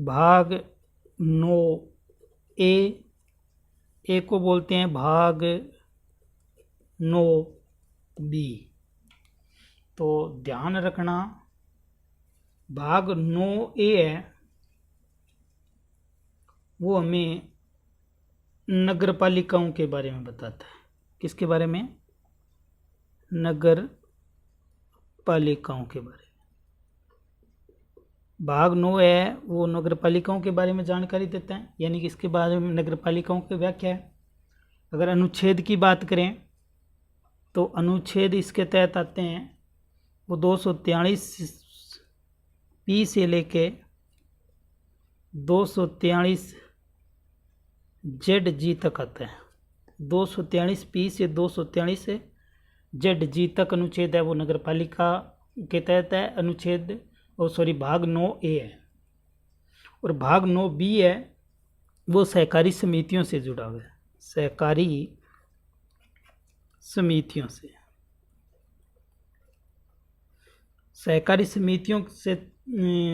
भाग 9A, ए को बोलते हैं भाग 9B। तो ध्यान रखना, भाग 9A है वो हमें नगर पालिकाओं के बारे में बताता है। किसके बारे में? नगर पालिकाओं के बारे में। भाग 9 है वो नगर पालिकाओं के बारे में जानकारी देता है, यानी कि इसके बारे में नगर पालिकाओं की व्याख्या है। अगर अनुच्छेद की बात करें तो अनुच्छेद इसके तहत आते हैं वो 243 से लेके 243 तक आता है। 243 से 243 ZG तक अनुच्छेद है वो नगर पालिका के तहत है अनुच्छेद, भाग 9A है। और भाग 9B है वो सहकारी समितियों से जुड़ा हुआ है, सहकारी समितियों से। सहकारी समितियों से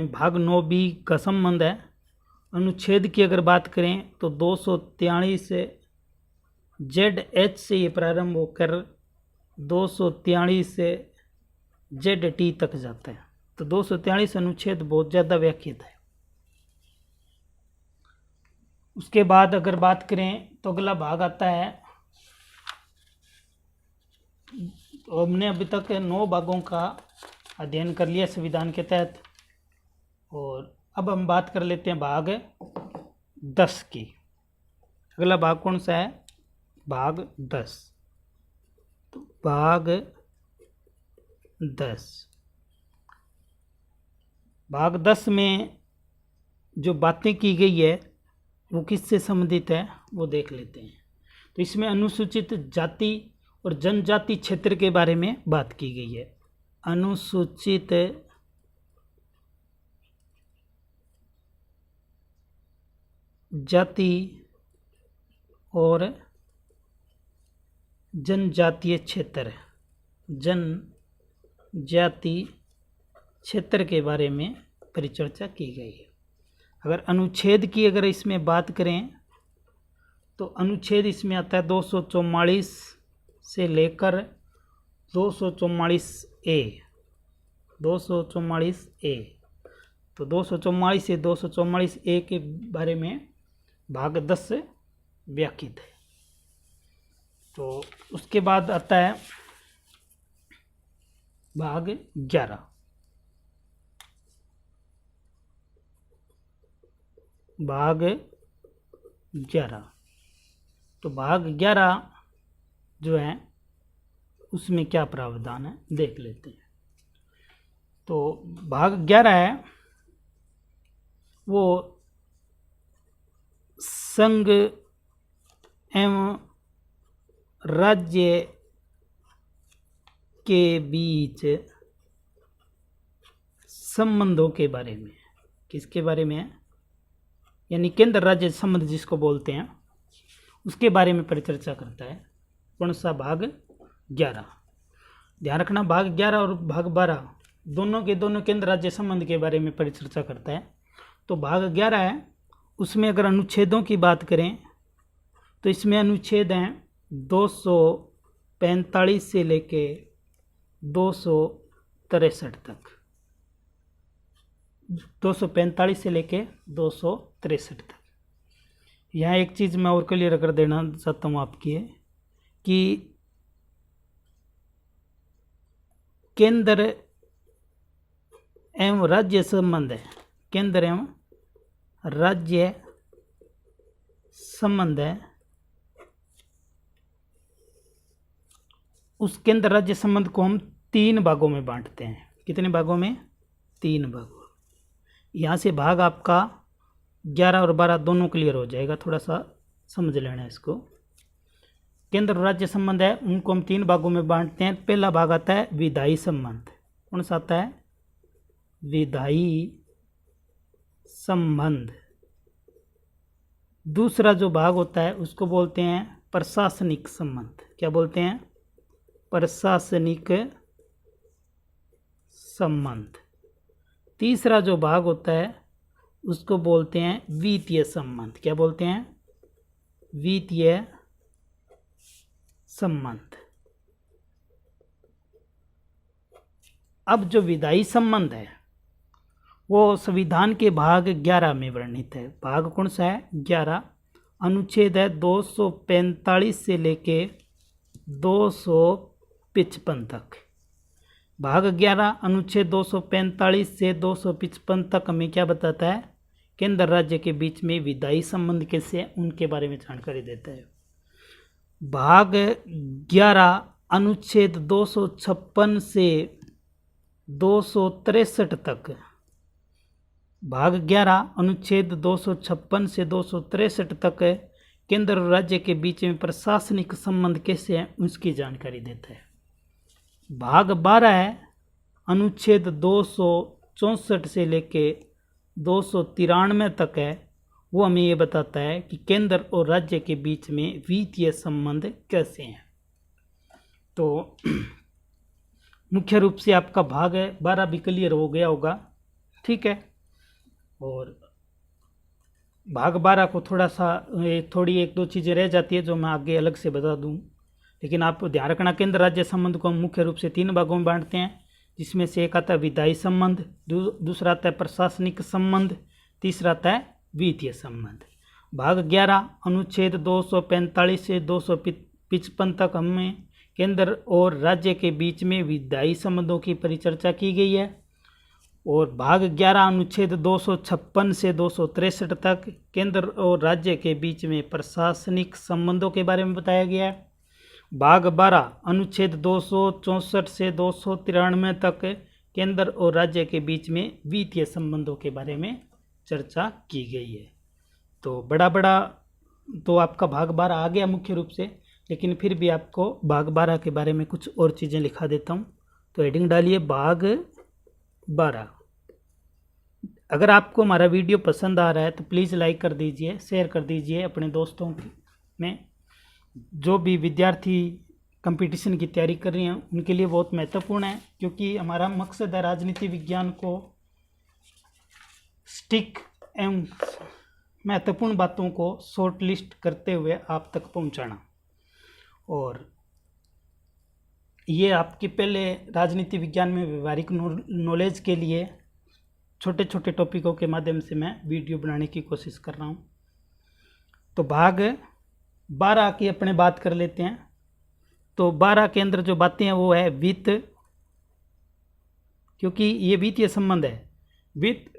भाग 9B का संबंध है। अनुच्छेद की अगर बात करें तो 243 ZH से ये प्रारंभ होकर 243 ZT तक जाता है। तो 243 अनुच्छेद बहुत ज़्यादा व्याख्यात है। उसके बाद अगर बात करें तो अगला भाग आता है, तो हमने अभी तक 9 भागों का अध्ययन कर लिया संविधान के तहत, और अब हम बात कर लेते हैं भाग 10 की। अगला भाग कौन सा है? भाग 10। तो भाग 10, भाग 10 में जो बातें की गई है वो किससे संबंधित है वो देख लेते हैं। तो इसमें अनुसूचित जाति और जनजाति क्षेत्र के बारे में बात की गई है। अनुसूचित जाति और जनजातीय क्षेत्र, जनजाति क्षेत्र के बारे में परिचर्चा की गई है। अगर अनुच्छेद की अगर इसमें बात करें तो अनुच्छेद इसमें आता है 244 से लेकर 244A, 244A। तो 244 से 244A के बारे में भाग 10 व्याख्यात है। तो उसके बाद आता है भाग 11। भाग 11, तो भाग 11 जो है उसमें क्या प्रावधान है देख लेते हैं। तो भाग 11 है वो संघ एवं राज्य के बीच संबंधों के बारे में। किसके बारे में है? यानी केंद्र राज्य संबंध जिसको बोलते हैं उसके बारे में परिचर्चा करता है। कौन सा? भाग 11। ध्यान रखना, भाग 11 और भाग 12 दोनों के दोनों केंद्र राज्य संबंध के बारे में परिचर्चा करता है। तो भाग 11 है उसमें अगर अनुच्छेदों की बात करें तो इसमें अनुच्छेद हैं 245 से लेके 263 तक, 245 से लेके 263 तक। यहाँ एक चीज़ मैं और क्लियर कर देना चाहता हूँ आपकी है कि केंद्र एवं राज्य संबंध है, केंद्र एवं राज्य संबंध है, उस केंद्र राज्य संबंध को हम 3 भागों में बांटते हैं। कितने भागों में? 3 भागों। यहाँ से भाग आपका 11 और 12 दोनों क्लियर हो जाएगा, थोड़ा सा समझ लेना इसको। केंद्र और राज्य संबंध है उनको हम 3 भागों में बांटते हैं। पहला भाग आता है विधायी संबंध। कौन सा आता है? विधायी संबंध। दूसरा जो भाग होता है उसको बोलते हैं प्रशासनिक संबंध। क्या बोलते हैं? प्रशासनिक संबंध। तीसरा जो भाग होता है उसको बोलते हैं वित्तीय संबंध। क्या बोलते हैं? वित्तीय संबंध। अब जो विधायी संबंध है वो संविधान के भाग 11 में वर्णित है। भाग कौन सा है? 11। अनुच्छेद है 245 से लेके 255 तक। भाग 11 अनुच्छेद 245 से 255 तक हमें क्या बताता है? केंद्र राज्य के बीच में विधायी संबंध कैसे हैं उनके बारे में जानकारी देता है। भाग 11 अनुच्छेद 256 से 263 तक। भाग 11 अनुच्छेद 256 से 263 तक केंद्र और राज्य के बीच में प्रशासनिक संबंध कैसे हैं उसकी जानकारी देता है। भाग 12 है अनुच्छेद 264 से लेके 293 तक है, वो हमें ये बताता है कि केंद्र और राज्य के बीच में वित्तीय संबंध कैसे हैं। तो मुख्य रूप से आपका भाग 12 भी क्लियर हो गया होगा, ठीक है। और भाग 12 को थोड़ी एक दो चीज़ें रह जाती है जो मैं आगे अलग से बता दूं, लेकिन आप ध्यान रखना केंद्र राज्य संबंध को हम मुख्य रूप से 3 भागों में बांटते हैं, जिसमें से एक आता है विधायी संबंध, दूसरा आता है प्रशासनिक संबंध, तीसरा आता है वित्तीय संबंध। भाग 11 अनुच्छेद 245 से 255 तक हमें केंद्र और राज्य के बीच में विधायी संबंधों की परिचर्चा की गई है। और भाग 11 अनुच्छेद 256 से 263 तक केंद्र और राज्य के बीच में प्रशासनिक संबंधों के बारे में बताया गया है। भाग 12 अनुच्छेद 264 से 293 तक केंद्र और राज्य के बीच में वित्तीय संबंधों के बारे में चर्चा की गई है। तो बड़ा तो आपका भाग 12 आ गया मुख्य रूप से, लेकिन फिर भी आपको भाग 12 के बारे में कुछ और चीज़ें लिखा देता हूँ। तो हेडिंग डालिए भाग 12। अगर आपको हमारा वीडियो पसंद आ रहा है तो प्लीज़ लाइक कर दीजिए, शेयर कर दीजिए अपने दोस्तों में। जो भी विद्यार्थी कंपटीशन की तैयारी कर रहे हैं उनके लिए बहुत महत्वपूर्ण है, क्योंकि हमारा मकसद है राजनीति विज्ञान को स्टिक एवं महत्वपूर्ण बातों को शॉर्ट लिस्ट करते हुए आप तक पहुंचाना। और ये आपके पहले राजनीति विज्ञान में व्यवहारिक नॉलेज के लिए छोटे छोटे टॉपिकों के माध्यम से मैं वीडियो बनाने की कोशिश कर रहा हूँ। तो भाग 12 की अपने बात कर लेते हैं। तो 12 के अंदर जो बातें हैं वो है वित्त, क्योंकि ये वित्तीय संबंध है। वित्त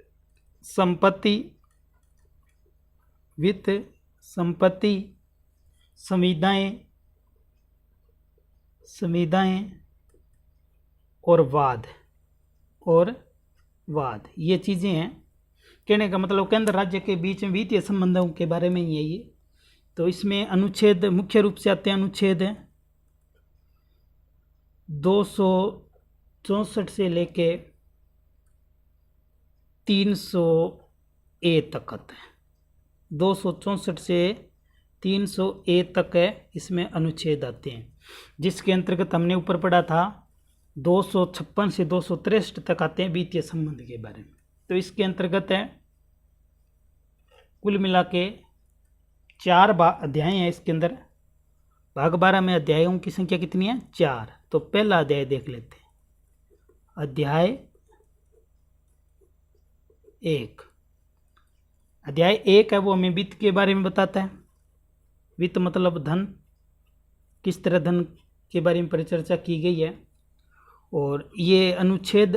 संपत्ति, संविदाएं और वाद ये चीज़ें हैं। कहने का मतलब केंद्र राज्य के बीच में वित्तीय संबंधों के बारे में ही है ये। तो इसमें अनुच्छेद मुख्य रूप से आते हैं अनुच्छेद 264 से लेके 300A तक आता है। 264 से 300A तक है, इसमें अनुच्छेद आते हैं, जिसके अंतर्गत हमने ऊपर पढ़ा था 256 से 263 तक आते हैं वित्तीय संबंध के बारे में। तो इसके अंतर्गत है कुल मिला के 4 अध्याय हैं इसके अंदर। भाग 12 में अध्यायों की संख्या कितनी है? 4। तो पहला अध्याय देख लेते हैं। अध्याय 1। अध्याय 1 है वो हमें वित्त के बारे में बताता है। वित्त मतलब धन, किस तरह धन के बारे में परिचर्चा की गई है। और ये अनुच्छेद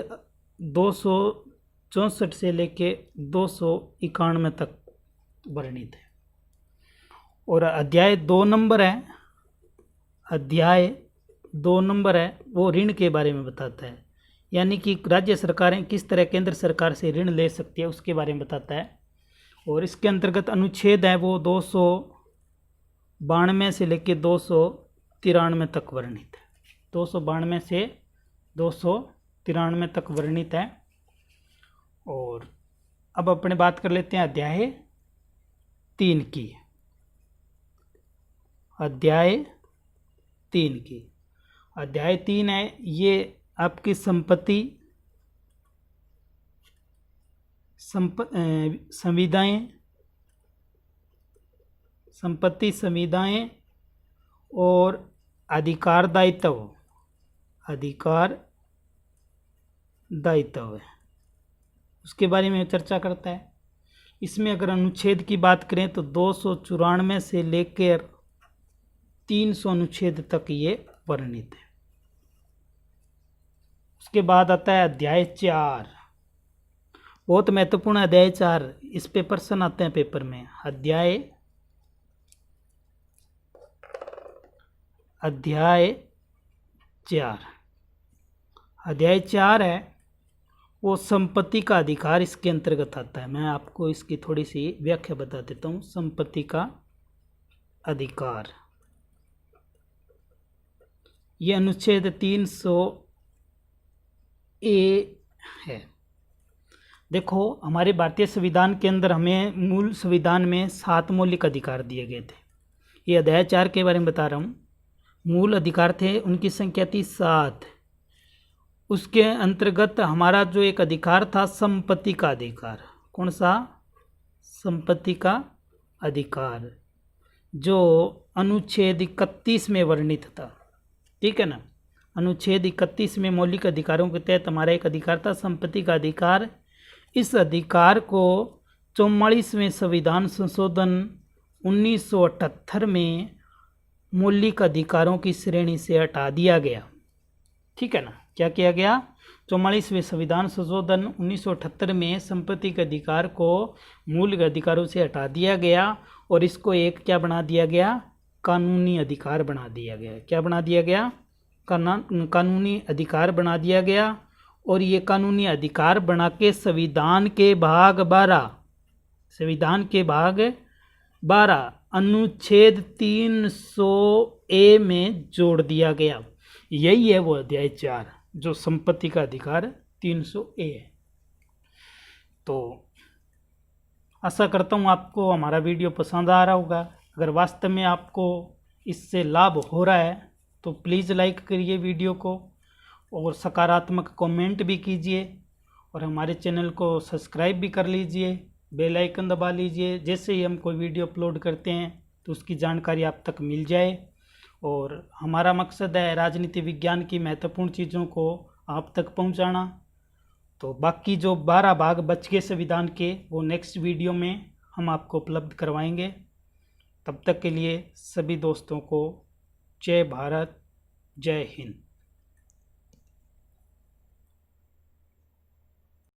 264 से लेके 291 तक वर्णित है। और अध्याय 2 नंबर है, वो ऋण के बारे में बताता है, यानी कि राज्य सरकारें किस तरह केंद्र सरकार से ऋण ले सकती है उसके बारे में बताता है। और इसके अंतर्गत अनुच्छेद है वो 292 से लेके 293 तक वर्णित है। 292 से 293 तक वर्णित है। और अब अपने बात कर लेते हैं अध्याय 3 की। अध्याय 3 है ये आपकी संपत्ति संविदाएं, संपत्ति, संविदाएं और अधिकार दायित्व, अधिकार दायित्व है, उसके बारे में चर्चा करता है। इसमें अगर अनुच्छेद की बात करें तो 294 से लेकर 300 अनुच्छेद तक ये वर्णित है। उसके बाद आता है अध्याय 4, बहुत महत्वपूर्ण अध्याय 4, इस पे प्रश्न आते हैं पेपर में। अध्याय 4, अध्याय 4 है वो संपत्ति का अधिकार, इसके अंतर्गत आता है। मैं आपको इसकी थोड़ी सी व्याख्या बता देता हूँ। संपत्ति का अधिकार, ये अनुच्छेद 300A है। देखो, हमारे भारतीय संविधान के अंदर हमें मूल संविधान में 7 मौलिक अधिकार दिए गए थे। ये अध्याय 4 के बारे में बता रहा हूँ। मूल अधिकार थे, उनकी संख्या थी 7। उसके अंतर्गत हमारा जो एक अधिकार था संपत्ति का अधिकार, कौन सा? संपत्ति का अधिकार, जो अनुच्छेद 31 में वर्णित था। ठीक है ना? अनुच्छेद 31 में मौलिक अधिकारों के तहत हमारा एक अधिकार था संपत्ति का अधिकार। इस अधिकार को 44वें संविधान संशोधन 1978 में मौलिक अधिकारों की श्रेणी से हटा दिया गया। ठीक है ना? क्या किया गया? 44वें संविधान संशोधन 1978 में संपत्ति के अधिकार को मूल अधिकारों से हटा दिया गया और इसको एक क्या बना दिया गया? कानूनी अधिकार बना दिया गया। क्या बना दिया गया? कानूनी अधिकार बना दिया गया। और ये कानूनी अधिकार बना के संविधान के भाग 12 अनुच्छेद 300A में जोड़ दिया गया। यही है वो अध्याय 4, जो संपत्ति का अधिकार 300A है। तो आशा करता हूँ आपको हमारा वीडियो पसंद आ रहा होगा। अगर वास्तव में आपको इससे लाभ हो रहा है तो प्लीज़ लाइक करिए वीडियो को और सकारात्मक कमेंट भी कीजिए और हमारे चैनल को सब्सक्राइब भी कर लीजिए, बेल आइकन दबा लीजिए। जैसे ही हम कोई वीडियो अपलोड करते हैं तो उसकी जानकारी आप तक मिल जाए। और हमारा मकसद है राजनीति विज्ञान की महत्वपूर्ण चीज़ों को आप तक पहुंचाना। तो बाकी जो 12 भाग बच गए संविधान के, वो नेक्स्ट वीडियो में हम आपको उपलब्ध करवाएंगे। तब तक के लिए सभी दोस्तों को जय भारत, जय हिंद।